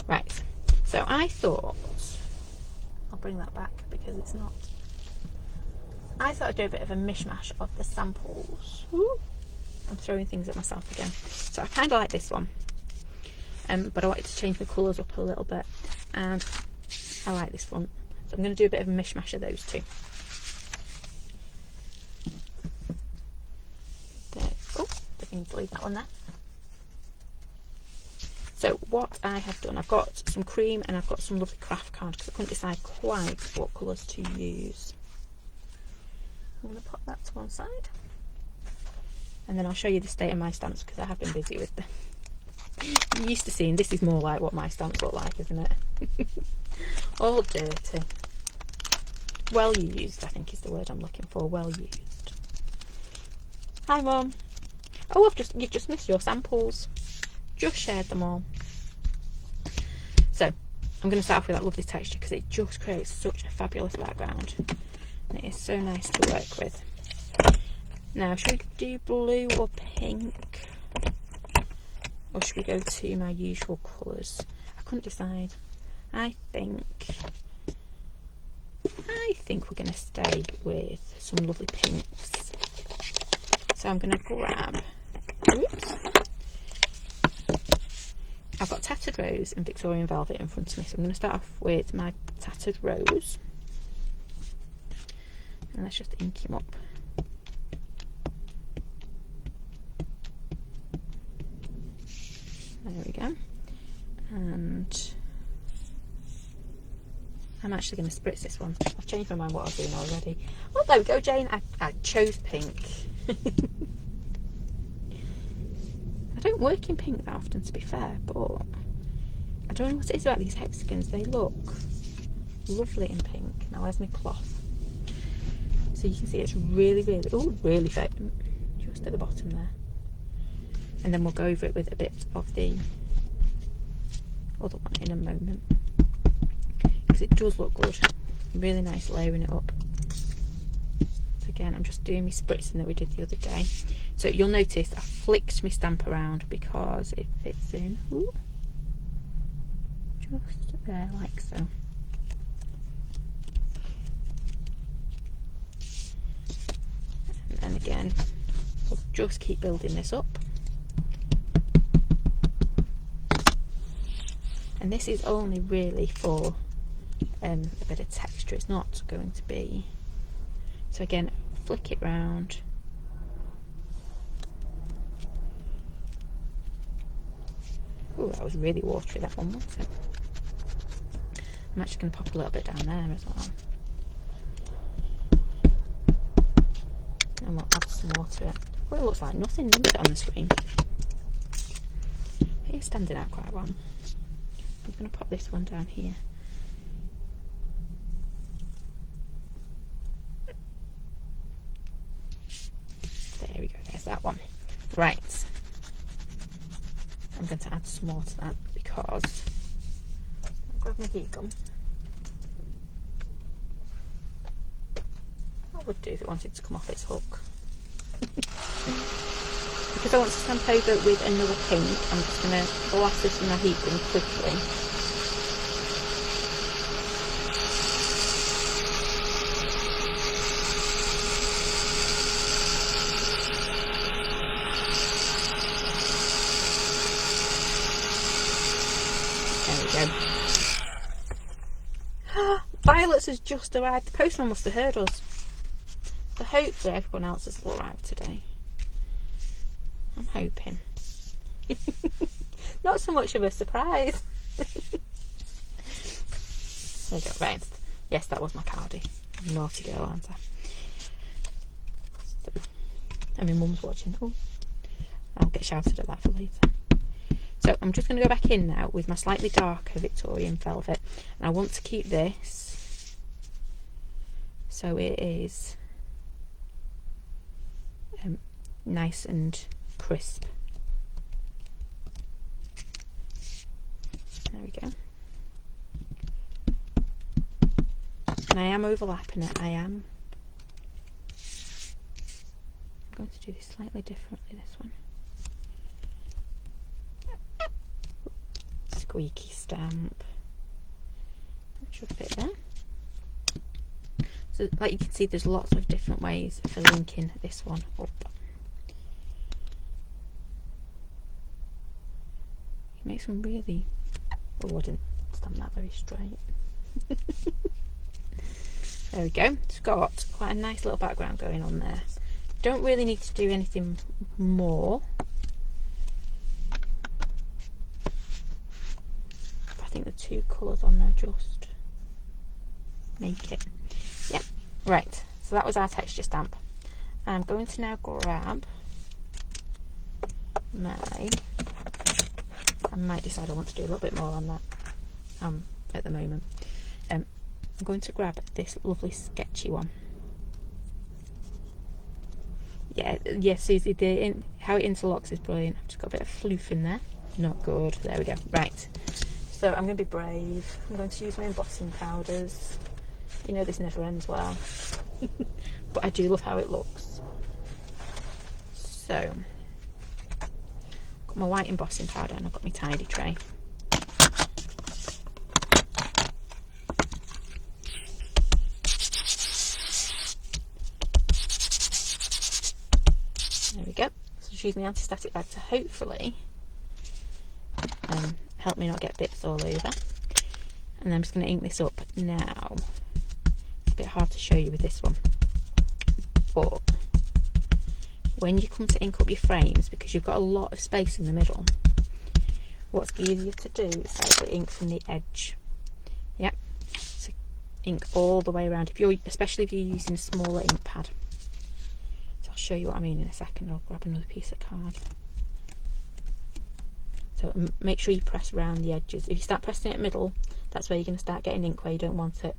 Right, so I thought, I'll bring that back because it's not. I thought I'd do a bit of a mishmash of the samples. Ooh, I'm throwing things at myself again. So I kind of like this one, but I wanted to change the colours up a little bit, and I like this one. So I'm going to do a bit of a mishmash of those two. Oh, I need to leave that one there. So what I have done, I've got some cream and I've got some lovely craft cards because I couldn't decide quite what colours to use. I'm going to put that to one side. And then I'll show you the state of my stamps because I have been busy with them. You're used to seeing, this is more like what my stamps look like, isn't it? All dirty. Well used, I think is the word I'm looking for, well used. Hi Mum. Oh, you've just missed your samples. Just shared them all. So, I'm going to start off with that lovely texture because it just creates such a fabulous background. And it is so nice to work with. Now, should we do blue or pink? Or should we go to my usual colours? I couldn't decide. I think we're going to stay with some lovely pinks. So I'm going to grab, oops, I've got Tattered Rose and Victorian Velvet in front of me. So I'm going to start off with my Tattered Rose. And let's just ink him up. There we go. And I'm actually going to spritz this one. I've changed my mind what I was doing already. Oh, there we go, Jane. I chose pink. I don't work in pink that often, to be fair, but I don't know what it is about these hexagons. They look lovely in pink. Now, where's my cloth? So you can see it's really, really faint, just at the bottom there. And then we'll go over it with a bit of the other one in a moment. Because it does look good. Really nice layering it up. So again, I'm just doing my spritzing that we did the other day. So you'll notice I flicked my stamp around because it fits in. Ooh, just there, like so. And then again, we'll just keep building this up. And this is only really for a bit of texture. It's not going to be. So again, flick it round. Oh, that was really watery, that one, wasn't it? I'm actually going to pop a little bit down there as well. And we'll add some more to it. Well, it looks like nothing, doesn't it, on the screen? It is standing out quite well. I'm going to pop this one down here. There we go, there's that one. Right. I'm going to add some more to that because I'll grab my heat gun. I would do if it wanted to come off its hook. Because I want to stamp over with another pink, I'm just going to blast this in my heat gun quickly. There we go. Violets has just arrived. The postman must have heard us. So hopefully everyone else has arrived today. I'm hoping. Not so much of a surprise. There you go, right. Yes, that was my cardie. Naughty girl, aren't I? So, and my mum's watching. Oh, I'll get shouted at that for later. So I'm just going to go back in now with my slightly darker Victorian Velvet. And I want to keep this so it is nice and crisp. There we go. And I am overlapping it. I'm going to do this slightly differently, this one. squeaky stamp. That should fit there. So like you can see, there's lots of different ways for linking this one up. It makes them really... Oh, I didn't stamp that very straight. There we go. It's got quite a nice little background going on there. Don't really need to do anything more. I think the two colours on there just make it. Yeah, right. So that was our texture stamp. I'm going to now grab my... I might decide I want to do a little bit more on that at the moment. I'm going to grab this lovely sketchy one. Yeah, Susie, how it interlocks is brilliant. I've just got a bit of floof in there. Not good. There we go. Right. So I'm going to be brave. I'm going to use my embossing powders. You know this never ends well. But I do love how it looks. So, got my white embossing powder and I've got my tidy tray. There we go. So just using the anti-static bag to hopefully help me not get bits all over. And then I'm just going to ink this up now. It's a bit hard to show you with this one, but when you come to ink up your frames, because you've got a lot of space in the middle, what's easier to do is actually ink from the edge. Yep. So ink all the way around, especially if you're using a smaller ink pad. So I'll show you what I mean in a second. I'll grab another piece of card. So make sure you press around the edges. If you start pressing it in the middle, that's where you're going to start getting ink where you don't want it.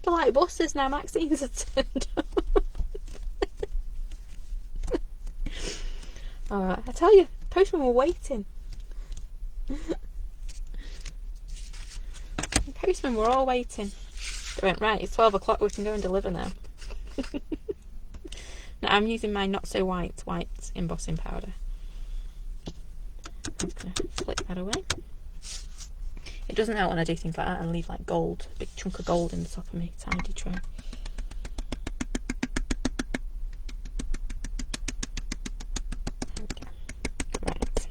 The light busters now, Maxine's are turned on. Alright, I tell you, postman were waiting. The postmen were all waiting. They went, right, it's 12 o'clock, we can go and deliver now. Now I'm using my not so white embossing powder. I'm just going to flick that away. It doesn't help when I do things like that and leave like gold, a big chunk of gold in the top of my tidy tray. There we go. Right.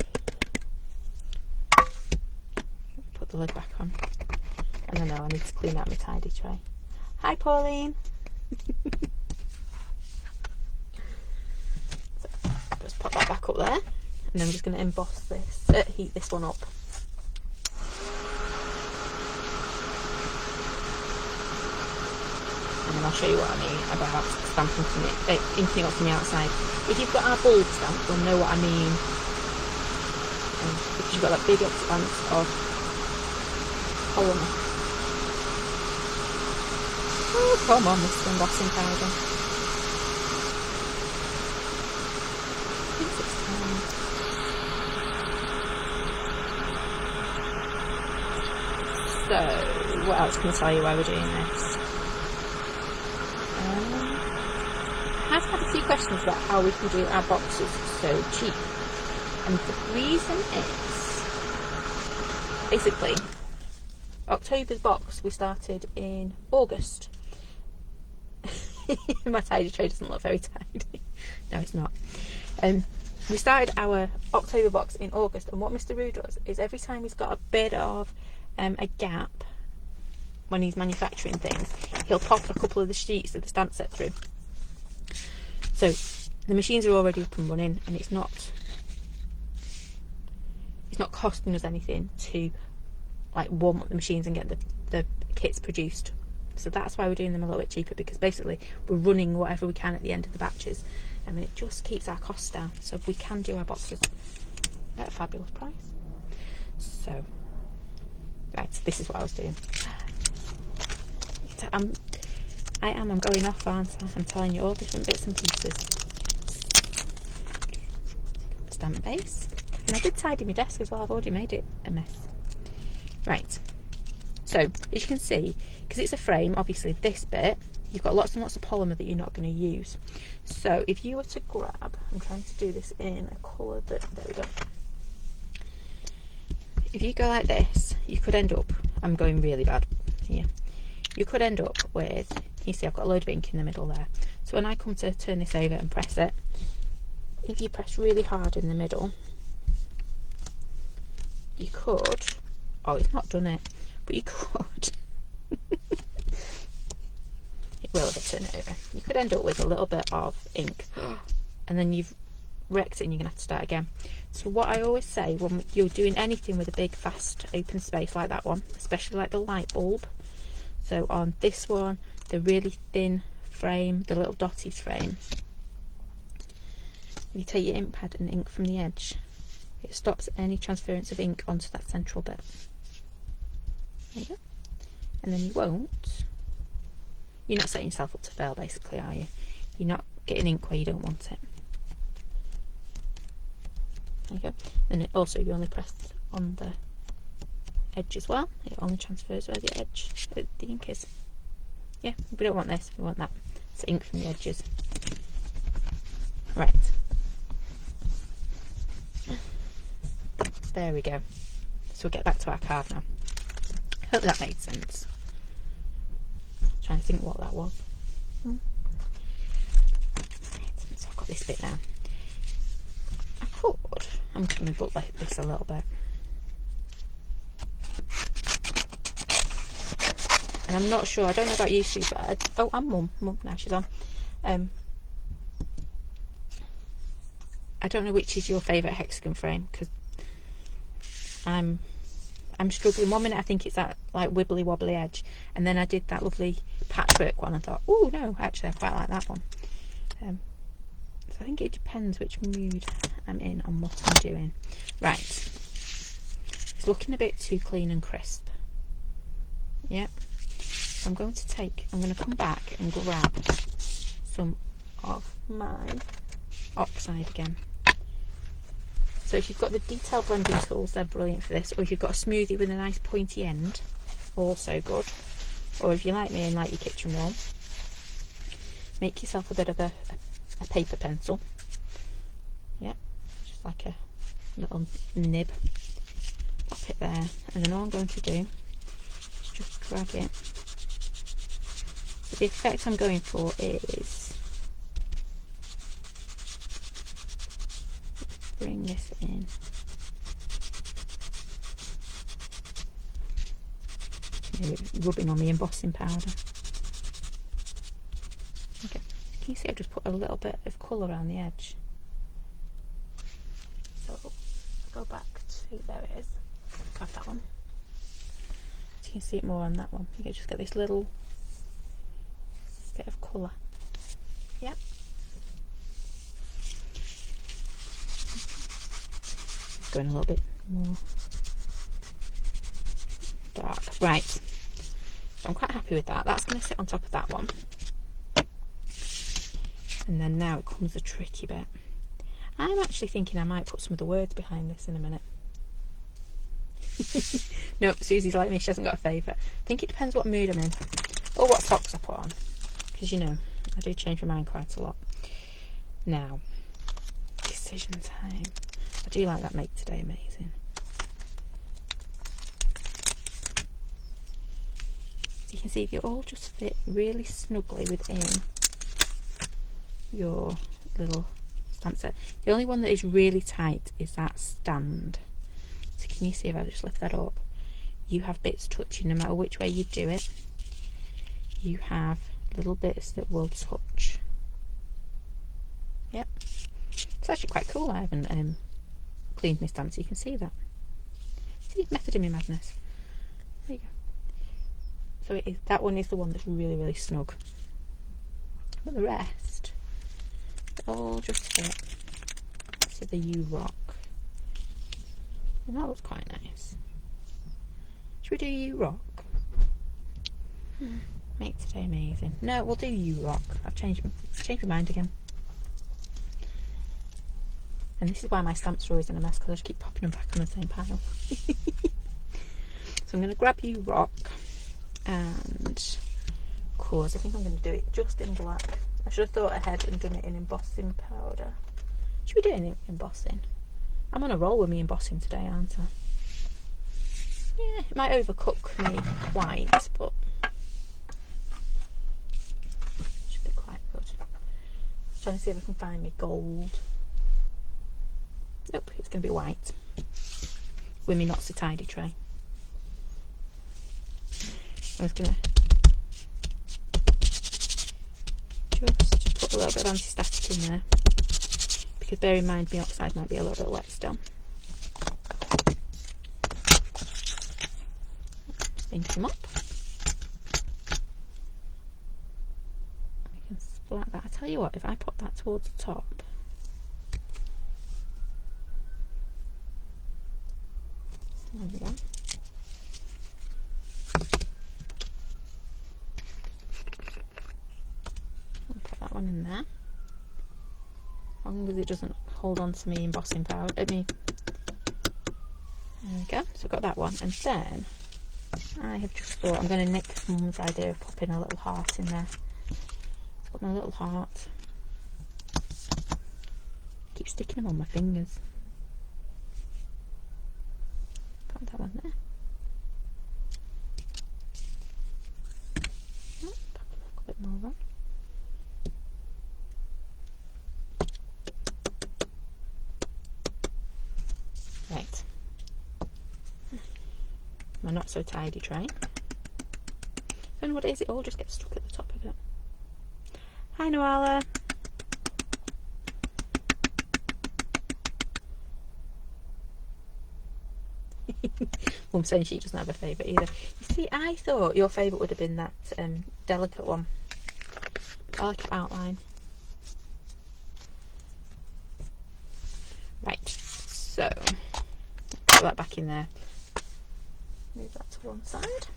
Put the lid back on. And I know I need to clean out my tidy tray. Hi Pauline! So, just pop that back up there. And then I'm just going to emboss this, heat this one up. And then I'll show you what I mean about stamping from inking up from the outside. If you've got our bulb stamp, you'll know what I mean. Because you've got that big expanse of polymer. Oh, come on, Mr. Embossing Powder. I think it's time. So, what else can I tell you while we're doing this? I have had a few questions about how we can do our boxes so cheap. And the reason is, basically, October's box we started in August. My tidy tray doesn't look very tidy. No, it's not. We started our October box in August, and what Mr. Roo does is every time he's got a bit of a gap when he's manufacturing things, he'll pop a couple of the sheets of the stamp set through. So the machines are already up and running, and it's not costing us anything to like warm up the machines and get the kits produced. So that's why we're doing them a little bit cheaper, because basically we're running whatever we can at the end of the batches, and it just keeps our costs down. So if we can do our boxes at a fabulous price. So right, this is what I was doing. I'm going off, aren't I? I'm telling you all different bits and pieces. Stamp base. And I did tidy my desk as well. I've already made it a mess. Right. So, as you can see, because it's a frame, obviously this bit, you've got lots and lots of polymer that you're not going to use. So, if you were to grab, I'm trying to do this in a colour that, there we go. if you go like this, you could end up, I'm going really bad here, you could end up with, you see I've got a load of ink in the middle there. So when I come to turn this over and press it, if you press really hard in the middle, you could, oh it's not done it, but you could, it will if I turn it over, you could end up with a little bit of ink and then you've wrecked it and you're gonna have to start again. So what I always say when you're doing anything with a big fast open space like that one, especially like the light bulb, so on this one, the really thin frame, the little dotted frame, if you take your ink pad and ink from the edge, it stops any transference of ink onto that central bit. There you go. And then you won't, you're not setting yourself up to fail basically, are you? You're not getting ink where you don't want it. There you go. And it also, you only press on the edge as well. It only transfers where the edge, the ink is. Yeah, we don't want this, we want that. It's ink from the edges. Right. There we go. So we'll get back to our card now. Hope that made sense. Trying to think what that was. Right, so I've got this bit now. I'm going to book like this a little bit. And I'm not sure, I don't know about you, Sue, but oh, and Mum now she's on. I don't know which is your favourite hexagon frame, because I'm struggling. 1 minute I think it's that like wibbly wobbly edge, and then I did that lovely patchwork one and thought, oh no, actually I quite like that one. So I think it depends which mood I'm in on what I'm doing. Right, it's looking a bit too clean and crisp. Yep. So I'm going to come back and grab some of my oxide again. So if you've got the detail blending tools, they're brilliant for this. Or if you've got a smoothie with a nice pointy end, also good. Or if you're like me and like your kitchen roll, make yourself a bit of a paper pencil. Yep, just like a little nib. Pop it there, and then all I'm going to do is just drag it. So the effect I'm going for is bring this in. Maybe rubbing on the embossing powder. Okay, can you see I've just put a little bit of colour around the edge. So go back to, there it is, grab that one. So you can see it more on that one. You can just get this little bit of colour. Yep. Going a little bit more dark. Right. So I'm quite happy with that. That's going to sit on top of that one. And then now it comes the tricky bit. I'm actually thinking I might put some of the words behind this in a minute. Nope, Susie's like me, she hasn't got a favourite. I think it depends what mood I'm in. Or what socks I put on. Because you know, I do change my mind quite a lot. Now, decision time. I do like that Make Today Amazing. So you can see they all just fit really snugly within your little stamp set. The only one that is really tight is that stand. So can you see if I just lift that up? You have bits touching no matter which way you do it. You have little bits that will touch. Yep. It's actually quite cool. I haven't cleaned my stand so you can see that. See, method in my madness. There you go. So it is, that one is the one that's really, really snug. But the rest, they all just fit to the U-Rock. And that looks quite nice. Should we do U-Rock? Make Today Amazing. No, we'll do U-Rock. I've changed my mind again. And this is why my stamps are always in a mess, because I just keep popping them back on the same pile. So I'm going to grab U-Rock, and of course I think I'm going to do it just in black. I should have thought ahead and done it in embossing powder. Should we do it in embossing? I'm on a roll with me embossing today, aren't I? Yeah, it might overcook me white, but should be quite good. Trying to see if I can find me gold. Nope, it's going to be white with me not so tidy tray. I'm just going to just put a little bit of anti-static in there, because bear in mind my oxide might be a little bit wet still. Spin them up. I can splat that. I tell you what, if I put that towards the top, there we go. I'll put that one in there. As long as it doesn't hold on to me embossing powder. There we go. So I've got that one, and then I have just thought I'm going to nick Mum's idea of popping a little heart in there. Put my little heart. Keep sticking them on my fingers. Put that one there. Oh, pop a little bit more on. Right. My not so tidy tray. And what it is, it all just gets stuck at the top of it. Hi Noala. Mum saying she doesn't have a favourite either. You see, I thought your favourite would have been that delicate one. Delicate outline. Right, so put that back in there. Move that to one side.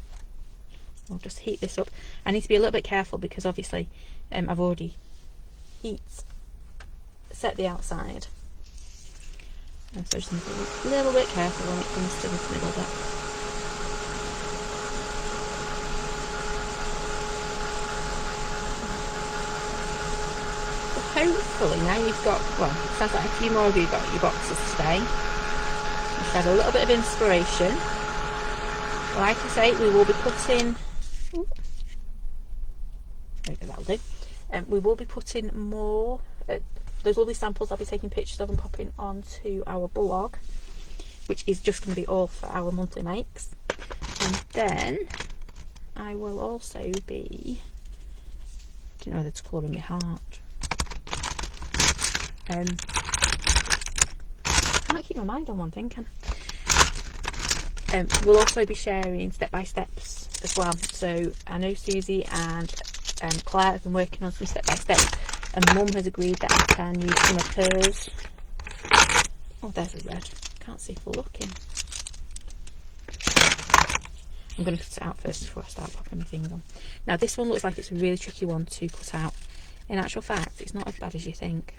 I'll just heat this up. I need to be a little bit careful because obviously I've already set the outside. And so I just need to be a little bit careful when it comes to this middle bit. So hopefully now you've got, well, it sounds like a few more of you got your boxes today. You've had a little bit of inspiration. Like I say, we will be putting, that'll do. We will be putting more, those will be samples I'll be taking pictures of and popping onto our blog, which is just going to be all for our monthly makes. And then I will also be, I don't know whether to colour in my heart. I can't keep my mind on one thing, can I? We'll also be sharing step-by-steps as well. So I know Susie and Claire have been working on some step-by-steps, and Mum has agreed that I can use some of hers. Oh, there's a red. Can't see for looking. I'm going to cut it out first before I start popping my things on. Now this one looks like it's a really tricky one to cut out. In actual fact, it's not as bad as you think,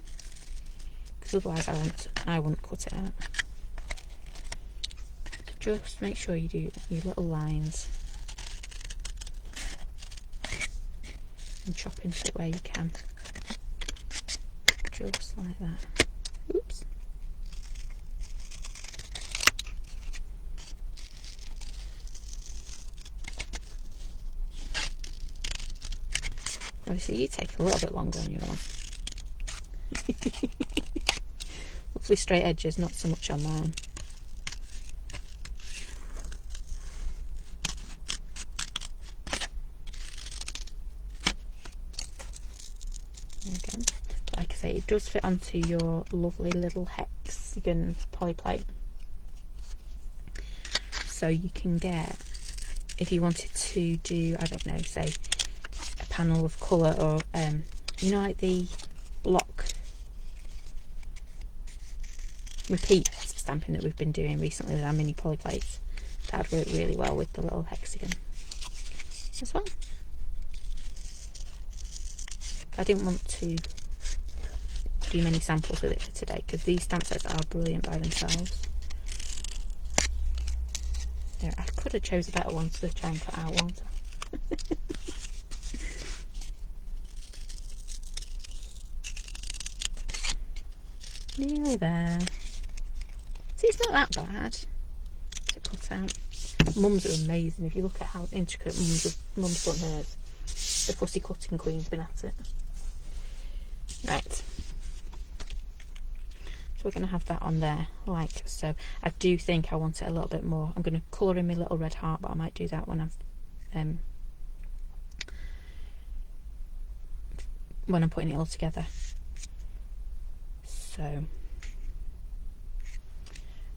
because otherwise I wouldn't cut it out. Just make sure you do your little lines and chop into it where you can. Just like that. Oops. Obviously you take a little bit longer on your one. Hopefully straight edges, not so much on mine. Again, like I say, it does fit onto your lovely little hexagon polyplate. So you can get, if you wanted to do, I don't know, say a panel of colour, or you know, like the block repeat stamping that we've been doing recently with our mini polyplates, that would work really well with the little hexagon as well. I didn't want to do many samples with it for today because these stamp sets are brilliant by themselves. Yeah, I could have chose a better one to try and cut out one. Nearly there. See, it's not that bad to cut out. Mum's are amazing. If you look at how intricate Mum's done hers, the Fussy Cutting Queen's been at it. Right. So we're going to have that on there, like so. I do think I want it a little bit more. I'm going to colour in my little red heart, but I might do that when I'm putting it all together. So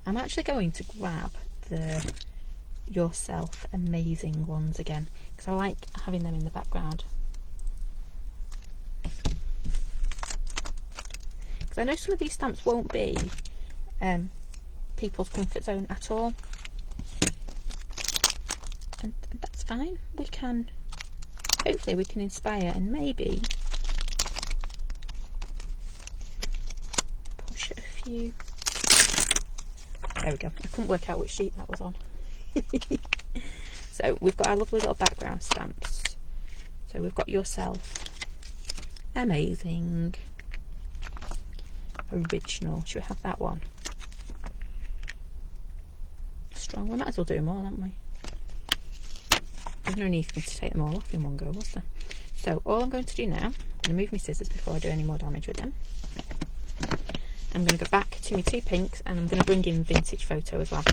I'm actually going to grab the Yourself Amazing ones again, because I like having them in the background. Because I know some of these stamps won't be people's comfort zone at all, and that's fine. Hopefully we can inspire and maybe push a few. There we go. I couldn't work out which sheet that was on. So we've got our lovely little background stamps. So we've got Yourself Amazing, Original. Should we have that one? Strong. We might as well do them all, haven't we? There's no need for me to take them all off in one go, was there? So all I'm going to do now, I'm going to move my scissors before I do any more damage with them. I'm going to go back to my 2 pinks, and I'm going to bring in Vintage Photo as well,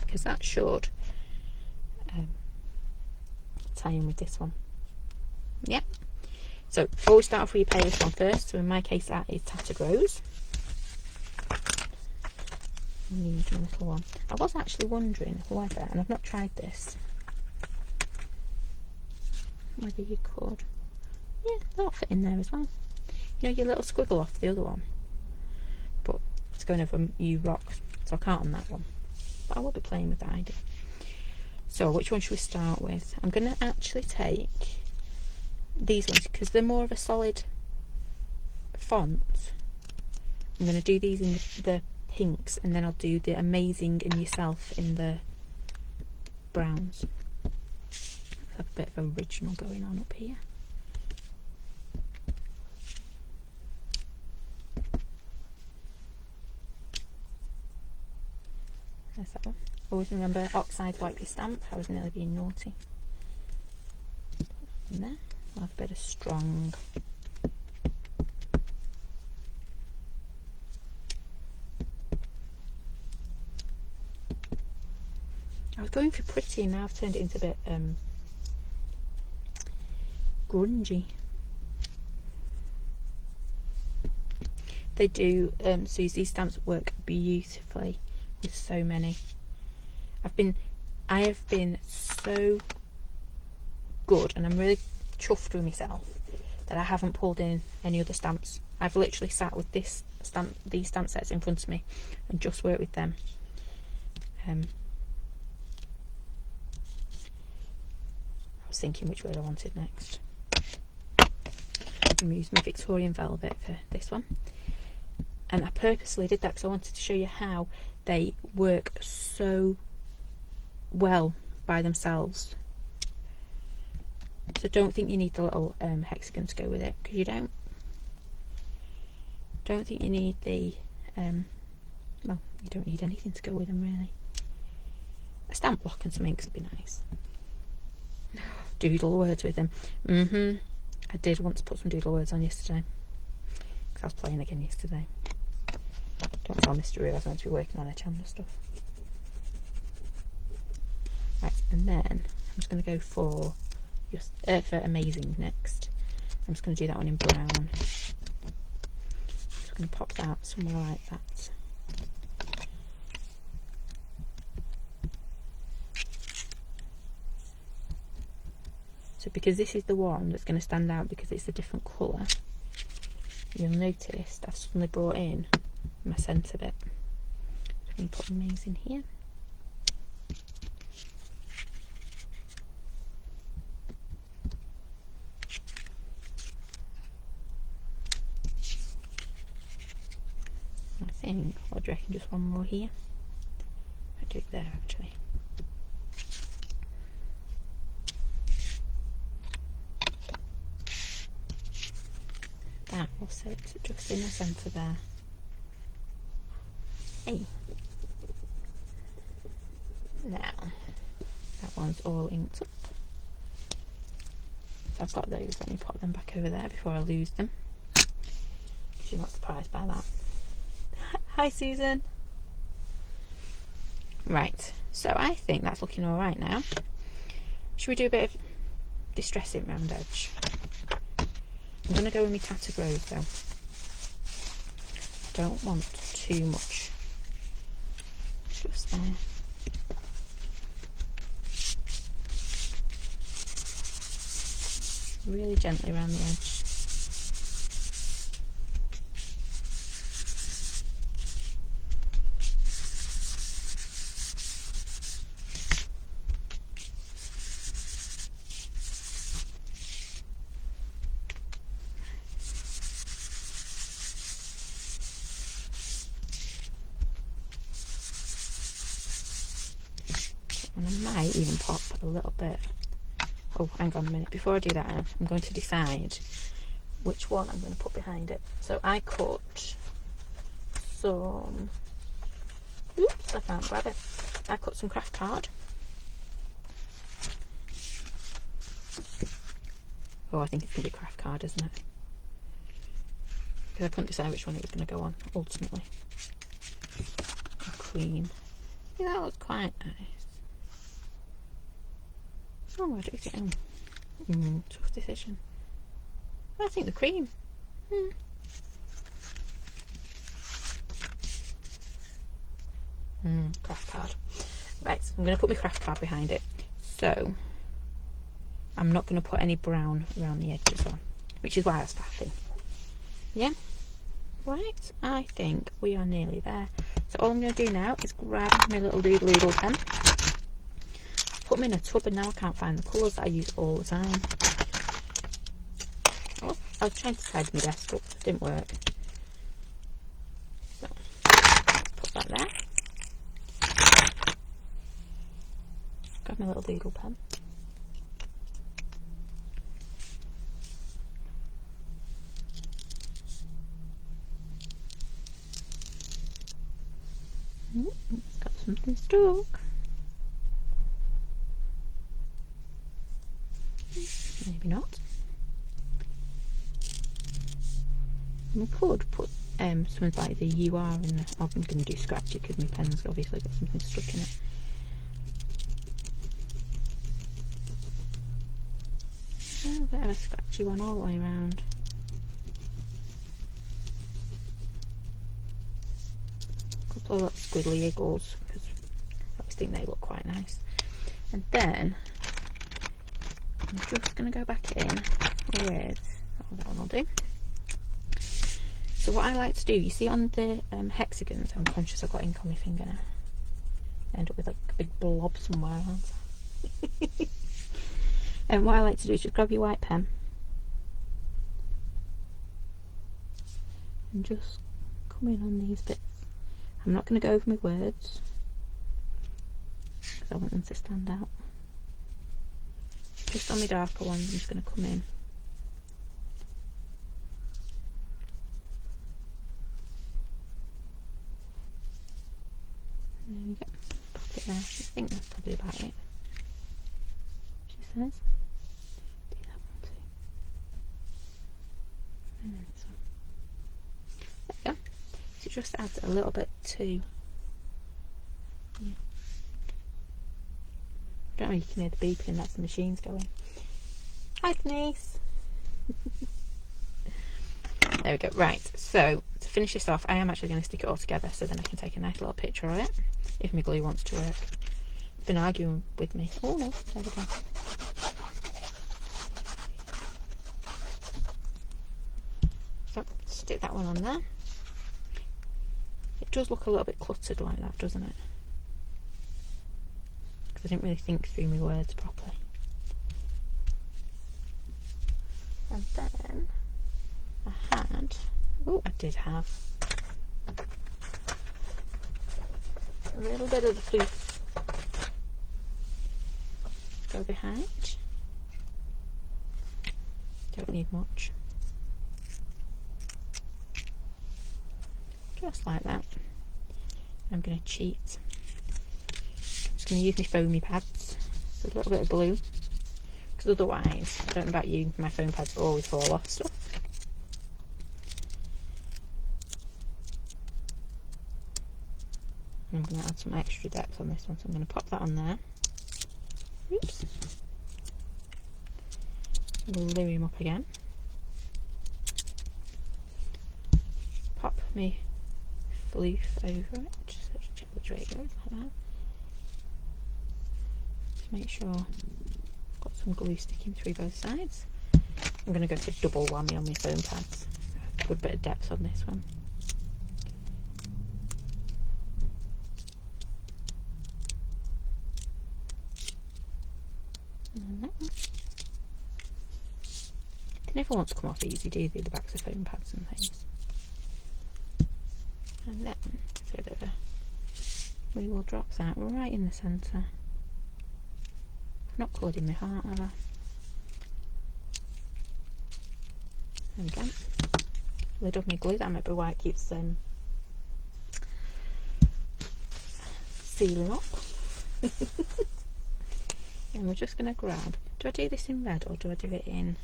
because that should tie in with this one. Yep. So always start off with your palest one first. So in my case that is Tattered Rose. Need a little one. I was actually wondering whether, and I've not tried this, whether you could, yeah, that'll fit in there as well. You know, your little squiggle off the other one, but it's going over You Rock, so I can't on that one, but I will be playing with that idea. So which one should we start with? I'm going to actually take these ones because they're more of a solid font. I'm going to do these in the pinks, and then I'll do the Amazing and Yourself in the browns. Have a bit of original going on up here. There's that one. Always remember, oxide wipe your stamp. I was nearly being naughty. In there, I'll have a bit of strong. I was going for pretty, and now I've turned it into a bit grungy. They do, Suze, these stamps work beautifully with so many. I have been so good, and I'm really chuffed with myself that I haven't pulled in any other stamps. I've literally sat with these stamp sets in front of me and just worked with them. I was thinking which word I wanted next. I'm using my Victorian Velvet for this one, and I purposely did that because I wanted to show you how they work so well by themselves. So don't think you need the little hexagon to go with it, because you don't. Don't think you need the well, you don't need anything to go with them really. A stamp block and some inks would be nice. Doodle words with them. I did want to put some doodle words on yesterday because I was playing again yesterday. Don't tell Mr. Roo I was meant to be working on her channel stuff. Right, and then I'm just going to go for Amazing next. I'm just going to do that one in brown. Just going to pop that somewhere like that. So because this is the one that's going to stand out because it's a different colour, you'll notice I've suddenly brought in my centre bit. I'm going to put Amazing here. I think, what do you reckon, just one more here? I'll do it there actually. That will sit just in the centre there. Hey. Now, one's all inked up. So I've got those. Let me pop them back over there before I lose them. Because you're not surprised by that. Hi, Susan. Right, so I think that's looking all right now. Should we do a bit of distressing round edge? I'm going to go with my Tata Grove though. I don't want too much just there. Really gently around the edge. And I might even pop a little bit. Oh, hang on a minute. Before I do that, I'm going to decide which one I'm going to put behind it. So I cut some... Oops, I can't grab it. I cut some craft card. Oh, I think it's going to be craft card, isn't it? Because I couldn't decide which one it was going to go on, ultimately. Cream. Yeah, that looks quite nice. Oh, where do we get in? Tough decision. I think the cream. Craft card. Right, so I'm going to put my craft card behind it. So, I'm not going to put any brown around the edges on, which is why I was faffing. Yeah? Right, I think we are nearly there. So all I'm going to do now is grab my little doodle pen, put them in a tub, and now I can't find the colours that I use all the time. Oh, I was trying to tidy my desk up, it didn't work. So, put that there. Grab my little doodle pen. It's got something stuck. Maybe not. We could put something like the UR in there. I'm going to do scratchy because my pen's obviously got something stuck in it. A bit of a scratchy one all the way around. A couple of little squiggly eagles because I always think they look quite nice. And then I'm just going to go back in with, oh, that one will do. So what I like to do, you see on the hexagons, I'm conscious I've got ink on my finger now. I end up with like a big blob somewhere around. And what I like to do is just grab your white pen and just come in on these bits. I'm not going to go over my words because I want them to stand out. Just on my darker ones, I'm just going to come in. There we go. Pop it there. I think that's probably about it. She says. Do that one too. And then this one. There we go. So it just adds a little bit to. Yeah. I don't know if you can hear the beeping, that's the machines going. Hi Denise! There we go. Right, so to finish this off, I am actually going to stick it all together so then I can take a nice little picture of it if my glue wants to work. It's been arguing with me. Oh no, there we go. So, stick that one on there. It does look a little bit cluttered like that, doesn't it? Because I didn't really think through my words properly. And then I did have a little bit of the floof go behind. Don't need much. Just like that. I'm going to cheat. I'm just going to use my foamy pads. So a little bit of blue, because otherwise, I don't know about you, my foam pads always fall off stuff. I'm going to add some extra depth on this one, so I'm going to pop that on there. Oops. Glue him up again. Pop me floof over it. Just check which way it goes, like that. Just make sure I've got some glue sticking through both sides. I'm going to go for double whammy on my foam pads. A good bit of depth on this one. And that one. They never want to come off easy, do they, the backs of foam pads and things. And then, we will drop that right in the centre. I've not coloured in my heart, have I? There we go. Lid of my glue, that might be why it keeps sealing up. And we're just going to grab, do I do this in red or do I do it in...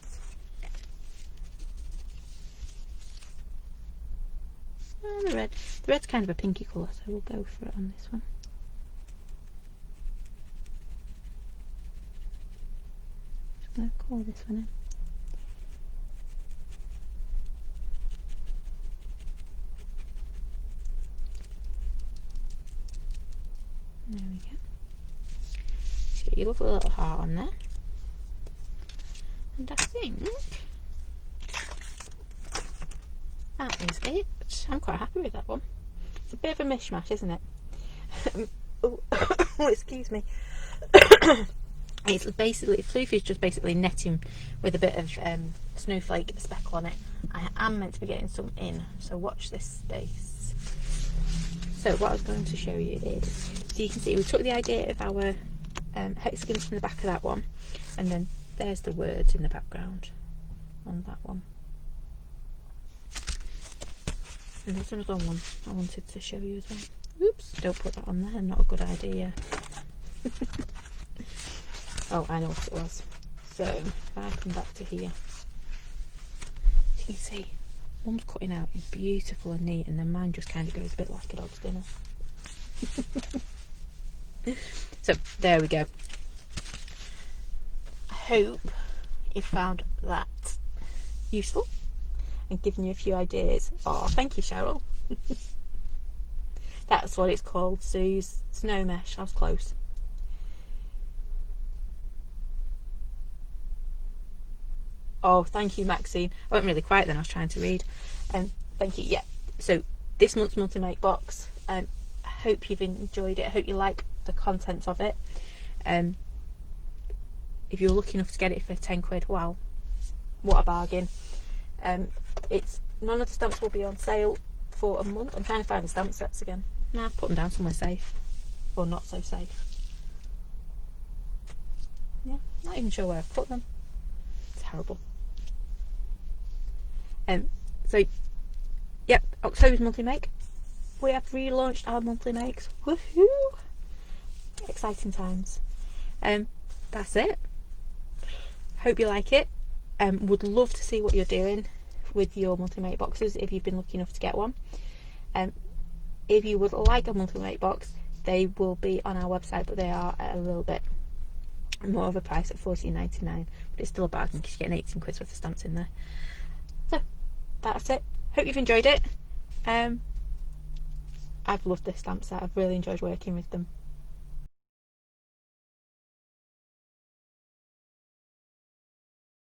Oh, the red. The red's kind of a pinky colour, so we'll go for it on this one. Just going to colour this one in. There we go. Get your lovely little heart on there. And I think that is it. I'm quite happy with that one. It's a bit of a mishmash, isn't it? Oh, excuse me. It's basically, floof is just basically netting with a bit of snowflake speckle on it. I am meant to be getting some in, so watch this space. So what I was going to show you is, so you can see we took the idea of our hexagons from the back of that one, and then there's the words in the background on that one. And there's another one I wanted to show you as well. Oops, don't put that on there, not a good idea. Oh, I know what it was. So, if I come back to here, you can see, one's cutting out is beautiful and neat, and then mine just kind of goes a bit like a dog's dinner. So, there we go. I hope you found that useful and given you a few ideas. Oh, thank you, Cheryl. That's what it's called, Sue's Snow Mesh. I was close. Oh, thank you, Maxine. I went really quiet then, I was trying to read. Thank you. Yeah, so this month's Multi-Make box. I hope you've enjoyed it. I hope you like the contents of it. If you're lucky enough to get it for 10 quid, wow, what a bargain. It's none of the stamps will be on sale for a month. I'm trying to find the stamp sets again. Nah, I've put them down somewhere safe, or not so safe. Yeah, not even sure where I've put them. It's terrible. So yep, October's monthly make. We have relaunched our monthly makes. Woohoo! Exciting times. That's it. Hope you like it. Would love to see what you're doing with your monthly make boxes if you've been lucky enough to get one. If you would like a monthly make box, they will be on our website, but they are at a little bit more of a price at $14.99, but it's still a bargain because you're getting 18 quid worth of stamps in there. So that's it. Hope you've enjoyed it. I've loved this stamp set. I've really enjoyed working with them.